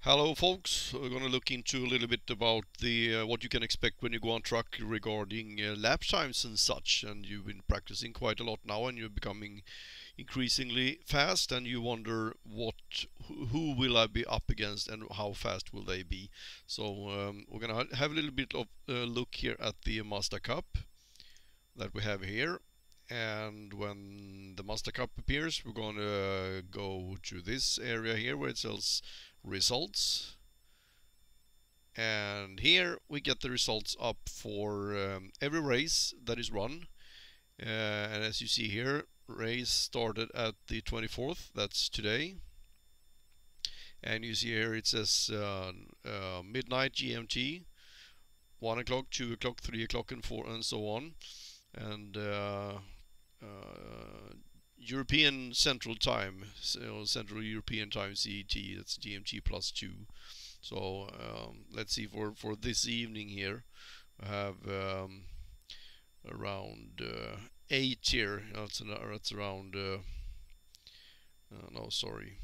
Hello folks, we're going to look into a little bit about the what you can expect when you go on track regarding lap times and such. And you've been practicing quite a lot now and you're becoming increasingly fast, and you wonder who will I be up against and how fast will they be. So we're going to have a little bit of a look here at the Mazda Cup that we have here. And when the Mazda Cup appears, we're going to go to this area here where it says results, and here we get the results up for every race that is run. And as you see here, race started at the 24th, that's today, and you see here it says midnight GMT, 1 o'clock, 2 o'clock, 3 o'clock, and 4, and so on. And European Central Time, so Central European Time CET, that's GMT plus 2. So let's see, for this evening here, I have around 8 here. That's around, no, sorry.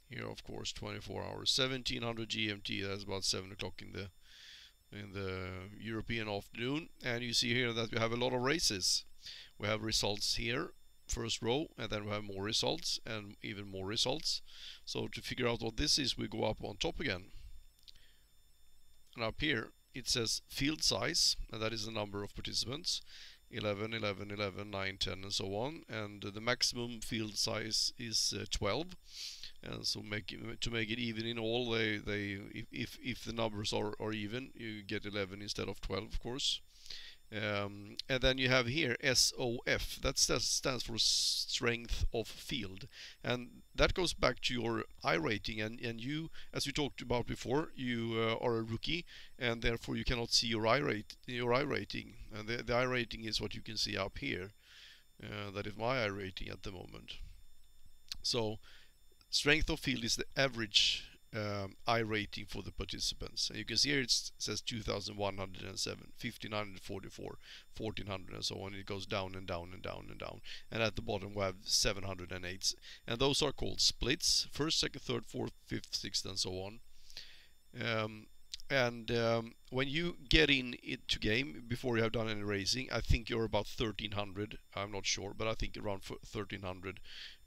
Here, of course, 24 hours, 1700 GMT. That's about 7 o'clock in the European afternoon. And you see here that we have a lot of races. We have results here, first row, and then we have more results and even more results. So to figure out what this is, we go up on top again, and up here it says field size, and that is the number of participants, 11, 11, 11, 9, 10, and so on. And the maximum field size is 12. And so to make it even in all, if the numbers are even, you get 11 instead of 12, of course. And then you have here SOF, that stands for strength of field, and that goes back to your iRating. And you, as we talked about before, you are a rookie, and therefore you cannot see your iRating, and the iRating is what you can see up here. That is my iRating at the moment. So strength of field is the average iRating for the participants. And you can see here it says 2107, 1544, 1400, and so on. It goes down and down and down and down. And at the bottom we have 708. And those are called splits: first, second, third, fourth, fifth, sixth, and so on. When you get into game, before you have done any racing, I think you're about 1300, I'm not sure, but I think around 1300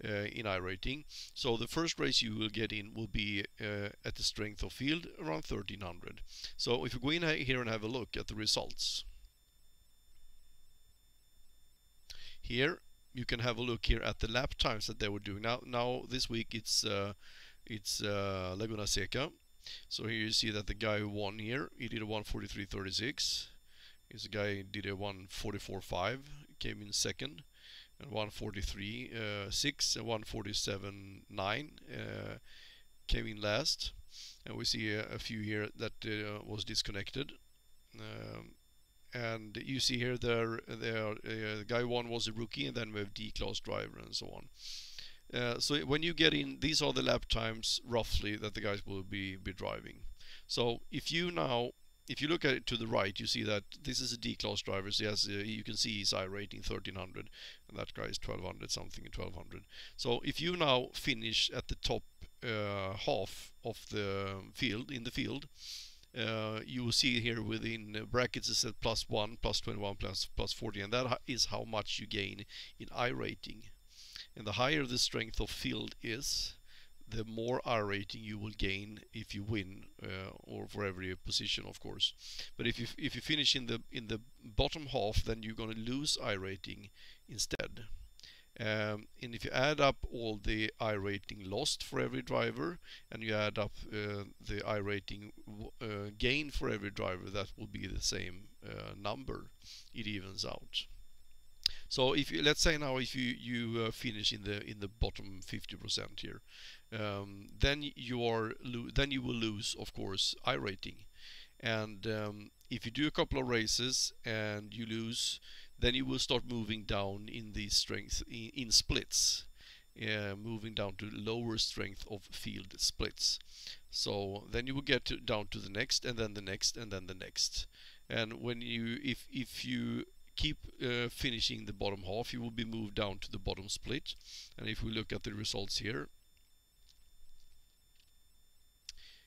in iRating. So the first race you will get in will be at the strength of field around 1300. So if you go in here and have a look at the results, here you can have a look here at the lap times that they were doing. Now this week it's Laguna Seca. So here you see that the guy who won here, he did a 1:43.36. This guy did a 1:44.5, came in second, and 1:43.6 and 1:47.9 came in last. And we see a few here that was disconnected. And you see here the guy who won was a rookie, and then we have D-class driver and so on. So when you get in, these are the lap times roughly that the guys will be driving. So if you look at it to the right, you see that this is a D-class driver. So yes, you can see his iRating 1300, and that guy is 1200 something and 1200. So if you now finish at the top half of the field, you will see here within brackets it says +1, +21, +40, and that is how much you gain in iRating. And the higher the strength of field is, the more iRating you will gain if you win, or for every position, of course. But if you finish in the bottom half, then you're going to lose iRating instead. And if you add up all the iRating lost for every driver, and you add up the iRating gain for every driver, that will be the same number. It evens out. So if you, let's say now if you finish in the bottom 50% here, then you will lose, of course, iRating. And if you do a couple of races and you lose, then you will start moving down in the strength in splits, moving down to lower strength of field splits. So then you will get down to the next, and then the next, and then the next. And when you if you keep finishing the bottom half, you will be moved down to the bottom split. And if we look at the results here,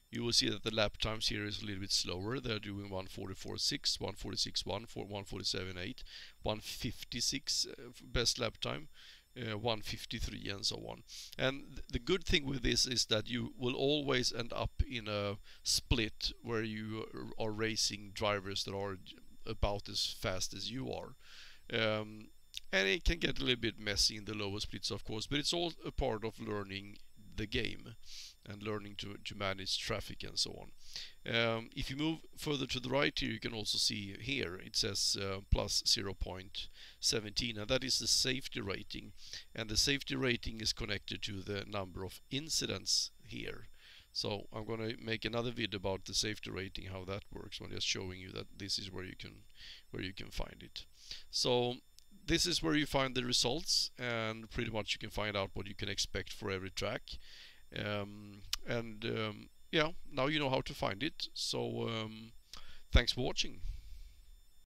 you will see that the lap times here is a little bit slower. They're doing 1:44.6, 1:46.1, 1:47.8, 1:56 best lap time, 1:53 and so on. And the good thing with this is that you will always end up in a split where you are racing drivers that are about as fast as you are. And it can get a little bit messy in the lower splits, of course, but it's all a part of learning the game and learning to manage traffic and so on. If you move further to the right here, you can also see here it says plus 0.17, and that is the safety rating. And the safety rating is connected to the number of incidents here. So I'm going to make another video about the safety rating, how that works. I'm just showing you that this is where you can find it. So this is where you find the results, and pretty much you can find out what you can expect for every track. Yeah, now you know how to find it. So thanks for watching.